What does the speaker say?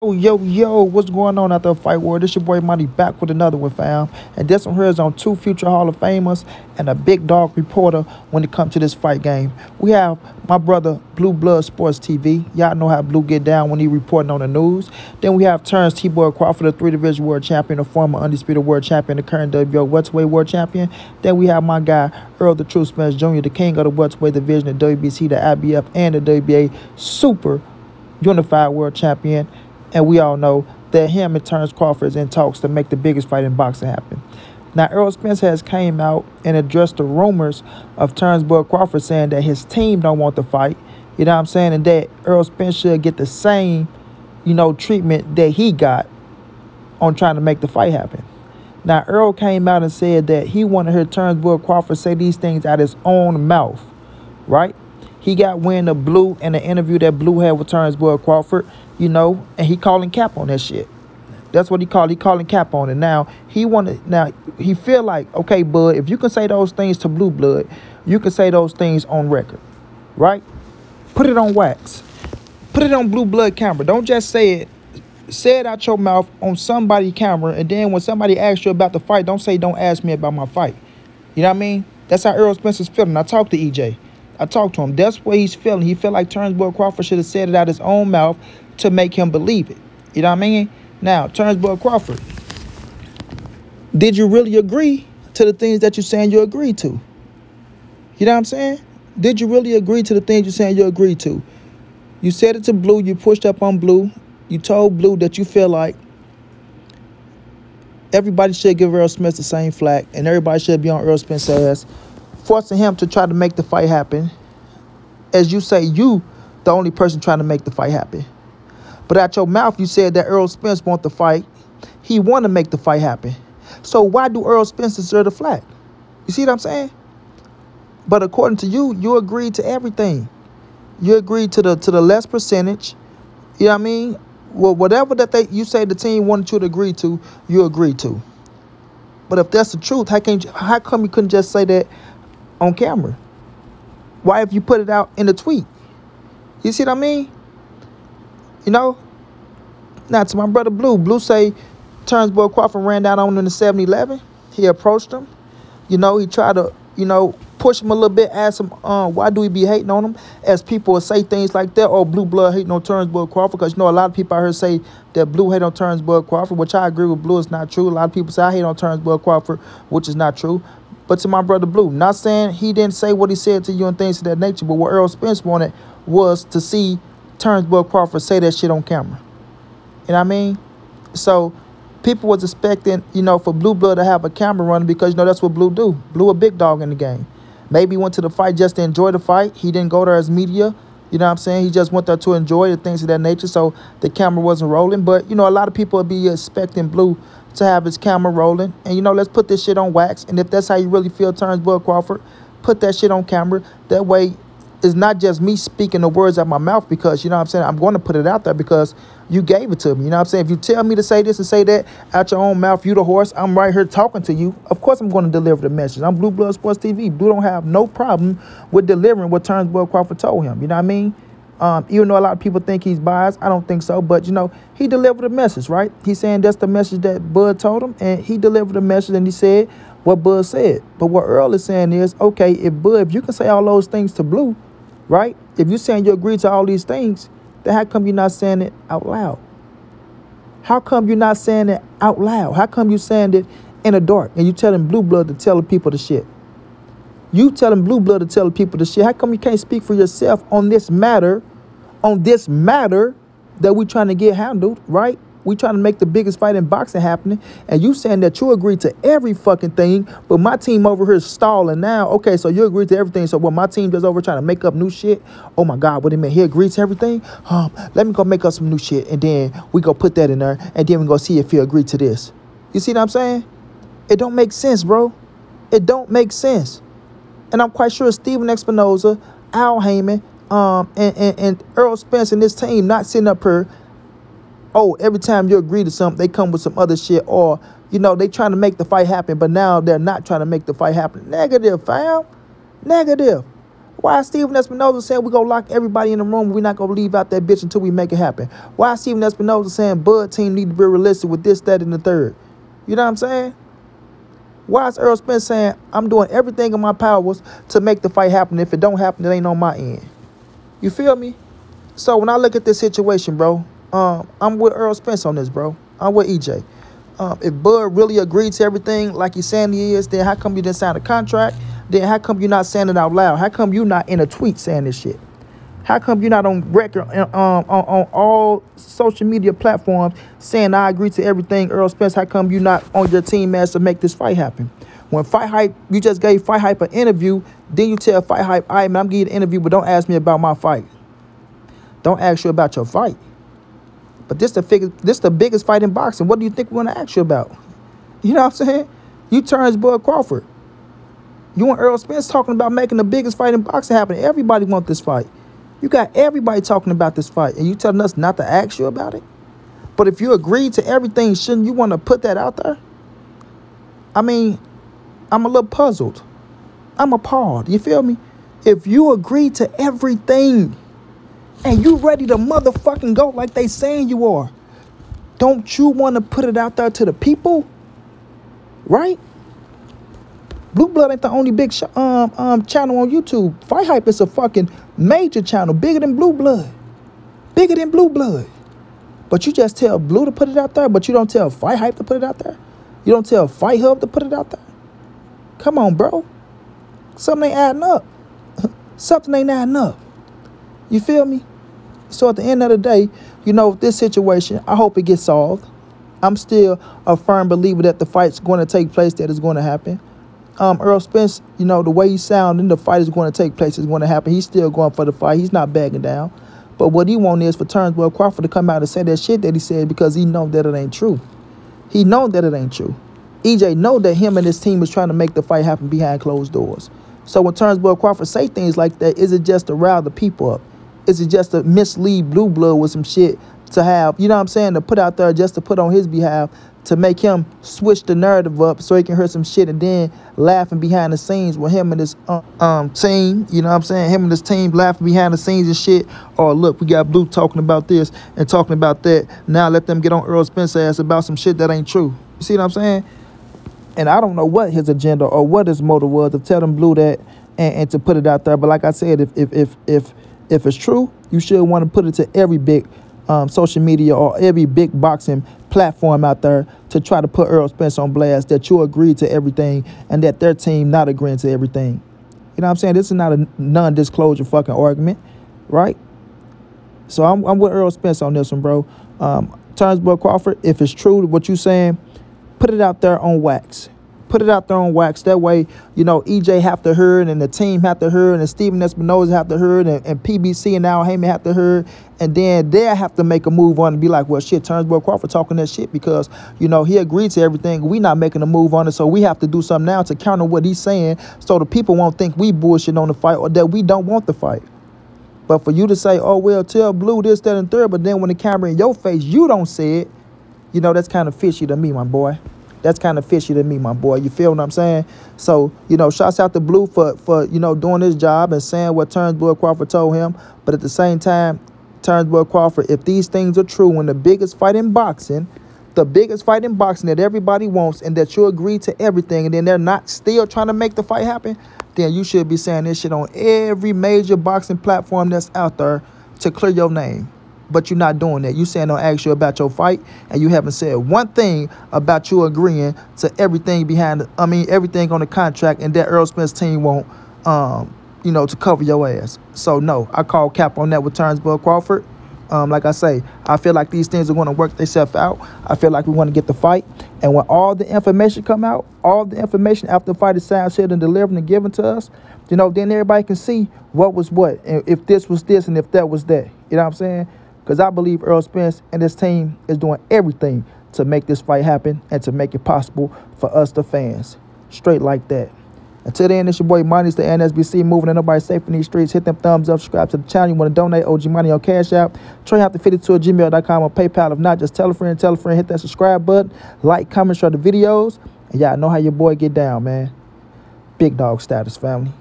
Yo, what's going on out there, Fight World? This your boy Money back with another one, fam. And this one here is on two future Hall of Famers and a big dog reporter when it comes to this fight game. We have my brother, Blue Blood Sports TV. Y'all know how Blue get down when he reporting on the news. Then we have Terence T-Boy Crawford, the three-division world champion, a former undisputed world champion, the current WBO welterweight world champion. Then we have my guy, Errol the True Spence Jr., the king of the welterweight division, the WBC, the IBF, and the WBA super unified world champion. And we all know that him and Terence Crawford is in talks to make the biggest fight in boxing happen. Now, Errol Spence has came out and addressed the rumors of Terence Crawford saying that his team don't want the fight. You know what I'm saying? And that Errol Spence should get the same, treatment that he got on trying to make the fight happen. Now, Errol came out and said that he wanted to hear Terence Crawford say these things out of his own mouth, right? He got wind of Blue in the interview that Blue had with Terence Crawford, and he calling cap on that shit. That's what he called. He calling cap on it. Now, he feel like, okay, Bud, if you can say those things to Blue Blood, you can say those things on record, right? Put it on wax. Put it on Blue Blood camera. Don't just say it. Say it out your mouth on somebody's camera, and then when somebody asks you about the fight, don't say, don't ask me about my fight. You know what I mean? That's how Errol Spence is feeling. I talked to EJ. I talked to him. That's what he's feeling. He felt like Terence Crawford should have said it out his own mouth to make him believe it. You know what I mean? Now, Terence Crawford, did you really agree to the things that you're saying you agreed to? You know what I'm saying? Did you really agree to the things you're saying you agreed to? You said it to Blue. You pushed up on Blue. You told Blue that you feel like everybody should give Errol Spence the same flack and everybody should be on Errol Spence's ass, forcing him to try to make the fight happen. As you say, you the only person trying to make the fight happen. But out your mouth, you said that Errol Spence want the fight. He want to make the fight happen. So why do Errol Spence deserve the flack? You see what I'm saying? But according to you, you agreed to everything. You agreed to the less percentage. You know what I mean? Well, whatever that you say the team wanted you to agree to, you agreed to. But if that's the truth, how come you couldn't just say that on camera? Why if you put it out in a tweet? You see what I mean? Now to my brother Blue say Terence Crawford ran down on him in the 7-Eleven. He approached him. He tried to, push him a little bit, ask him, why do he be hating on him? As people will say things like that, or Blue Blood hating on Terence Crawford, because a lot of people out here say that Blue hate on Terence Crawford, which I agree with Blue is not true. A lot of people say I hate on Terence Crawford, which is not true. But to my brother Blue, not saying he didn't say what he said to you and things of that nature, but what Errol Spence wanted was to see Terence Crawford say that shit on camera. You know what I mean? So people was expecting, for Blue Blood to have a camera running because, that's what Blue do. Blue a big dog in the game. Maybe he went to the fight just to enjoy the fight. He didn't go there as media. You know what I'm saying? He just went there to enjoy the things of that nature, so the camera wasn't rolling. But, a lot of people would be expecting Blue to have his camera rolling. And, let's put this shit on wax. And if that's how you really feel, Terence Crawford, put that shit on camera. That way, it's not just me speaking the words out my mouth because, I'm going to put it out there because you gave it to me. If you tell me to say this and say that out your own mouth, you the horse, I'm right here talking to you. Of course I'm going to deliver the message. I'm Blue Blood Sports TV. Blue don't have no problem with delivering what Terence Crawford told him. You know what I mean? Even though a lot of people think he's biased, I don't think so. But, he delivered the message, right? He's saying that's the message that Bud told him. And he delivered the message and he said what Bud said. But what Earl is saying is, okay, if you can say all those things to Blue, right? If you're saying you agree to all these things, then how come you're not saying it out loud? How come you're not saying it out loud? How come you're saying it in the dark and you telling Blue Blood to tell the people the shit? You telling Blue Blood to tell the people the shit. How come you can't speak for yourself on this matter that we trying to get handled, right? We trying to make the biggest fight in boxing happening, and you saying that you agree to every fucking thing, but my team over here is stalling now. Okay, so you agree to everything. So what my team does over trying to make up new shit? Oh my God, what do you mean? He agrees to everything? Let me go make up some new shit, and then we go put that in there, and then we go see if he agreed to this. You see what I'm saying? It don't make sense, bro. It don't make sense. And I'm quite sure Steven Espinoza, Al Heyman, and Errol Spence and this team not sitting up here. Oh, every time you agree to something, they come with some other shit, or, they trying to make the fight happen, but now they're not trying to make the fight happen. Negative, fam. Negative. Why is Steven Espinoza saying we gonna lock everybody in the room? We're not gonna leave out that bitch until we make it happen. Why is Steven Espinoza saying Bud team need to be realistic with this, that, and the third? You know what I'm saying? Why is Errol Spence saying I'm doing everything in my powers to make the fight happen? If it don't happen, it ain't on my end. You feel me? So when I look at this situation, bro, I'm with Errol Spence on this, bro. I'm with EJ. If Bud really agreed to everything like he's saying he is, then how come you didn't sign a contract? Then how come you're not saying it out loud? How come you're not in a tweet saying this shit? How come you're not on record on all social media platforms saying I agree to everything, Errol Spence? How come you're not on your team as to make this fight happen? When Fight Hype, you just gave Fight Hype an interview, then you tell Fight Hype, all right, man, I'm giving you an interview, but don't ask me about my fight. Don't ask you about your fight. But this the biggest fight in boxing. What do you think we're going to ask you about? You know what I'm saying? You Terence Bud Crawford. You and Errol Spence talking about making the biggest fight in boxing happen. Everybody want this fight. You got everybody talking about this fight, and you telling us not to ask you about it? But if you agreed to everything, shouldn't you want to put that out there? I mean, I'm a little puzzled. I'm appalled. You feel me? If you agree to everything and you ready to motherfucking go like they saying you are, don't you want to put it out there to the people? Right? Blue Blood ain't the only big channel on YouTube. Fight Hype is a fucking major channel, bigger than Blue Blood. Bigger than Blue Blood. But you just tell Blue to put it out there, but you don't tell Fight Hype to put it out there? You don't tell Fight Hub to put it out there? Come on, bro. Something ain't adding up. Something ain't adding up. You feel me? So at the end of the day, you know, this situation, I hope it gets solved. I'm still a firm believer that the fight's going to take place, that it's going to happen. Errol Spence, you know, the way he sound and the fight is going to take place, is going to happen. He's still going for the fight. He's not backing down. But what he wants is for Terence Bud Crawford to come out and say that shit that he said, because he knows that it ain't true. He knows that it ain't true. EJ know that him and his team is trying to make the fight happen behind closed doors. So when Terence Bud Crawford say things like that, is it just to rile the people up? Is it just to mislead Blue Blood with some shit to have, you know what I'm saying, to put out there just to put on his behalf, to make him switch the narrative up so he can hear some shit and then laughing behind the scenes with him and his team, you know what I'm saying, him and his team laughing behind the scenes and shit. Or look, we got Blue talking about this and talking about that. Now let them get on Errol Spence's ass about some shit that ain't true. You see what I'm saying? And I don't know what his agenda or what his motive was to tell them Blue that and to put it out there. But like I said, if it's true, you should want to put it to every big social media or every big boxing platform out there to try to put Errol Spence on blast that you agreed to everything and that their team not agreeing to everything. You know what I'm saying? This is not a non-disclosure fucking argument, right? So I'm with Errol Spence on this one, bro. Terence Bud Crawford, if it's true what you saying, put it out there on wax. Put it out there on wax. That way, you know, EJ have to hear it, and the team have to hear it, and Steven Espinoza have to hear it, and PBC and Al Heyman have to hear it, and then they'll have to make a move on and be like, well, shit, Terence Bud Crawford talking that shit because, you know, he agreed to everything. We not making a move on it, so we have to do something now to counter what he's saying so the people won't think we bullshit on the fight or that we don't want the fight. But for you to say, oh, well, tell Blue this, that, and third, but then when the camera in your face, you don't say it, you know, that's kind of fishy to me, my boy. That's kind of fishy to me, my boy. You feel what I'm saying? So, you know, shouts out to Blue for you know, doing his job and saying what Terence Bud Crawford told him. But at the same time, Terence Bud Crawford, if these things are true, when the biggest fight in boxing that everybody wants and that you agree to everything and then they're not still trying to make the fight happen, then you should be saying this shit on every major boxing platform that's out there to clear your name. But you're not doing that. You saying don't ask you about your fight, and you haven't said one thing about you agreeing to everything everything on the contract, and that Errol Spence team won't, you know, to cover your ass. So no, I call cap on that with Terence Bud Crawford. Like I say, I feel like these things are going to work themselves out. I feel like we want to get the fight, and when all the information come out, all the information after the fight is signed, said, and delivered and given to us, you know, then everybody can see what was what, and if this was this, and if that was that. You know what I'm saying? Because I believe Errol Spence and his team is doing everything to make this fight happen and to make it possible for us, the fans. Straight like that. Until then, it's your boy Money, the NSBC, moving and nobody safe in these streets. Hit them thumbs up, subscribe to the channel. You want to donate OG Money on Cash App, TreyHout52@gmail.com or PayPal. If not, just tell a friend, hit that subscribe button, like, comment, share the videos. And y'all know how your boy get down, man. Big dog status, family.